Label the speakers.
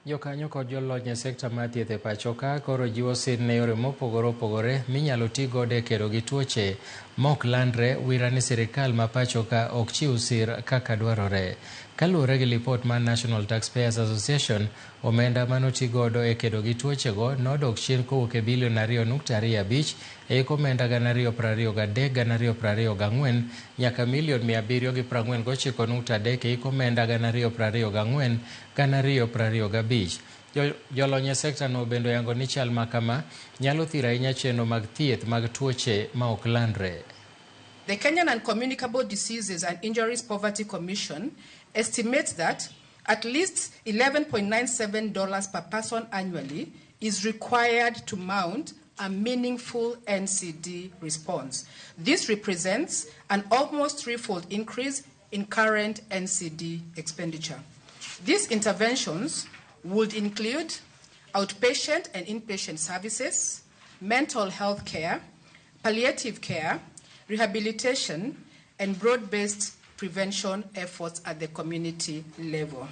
Speaker 1: Jokanyo kod jolony e sekta mar thieth e pacho ka koro jiwo sir ne yore mopogore opogore minyalo ti godo e kedo gi tuoche mok landre wira ni sirikal ma pacho ka ok chiw sir kaka dwarore. Kaluwore gi lipot mar National Taxpayers Association, omenda manoti godo e kedo gi tuochego nodok chien kowuok e bilion 2.25 e hik omenda 2023-2024 nyaka milion 749.3 e hik omenda 2024-2025. Jolony e sekta no bende oyango ni chal makama nyalo thiro ahinya chenro mag thieth mag tuoche ma ok landre.
Speaker 2: The Kenyan Uncommunicable Diseases and Injuries Poverty Commission estimates that at least $11.97 per person annually is required to mount a meaningful NCD response. This represents an almost threefold increase in current NCD expenditure. These interventions would include outpatient and inpatient services, mental health care, palliative care, rehabilitation, and broad-based prevention efforts at the community level.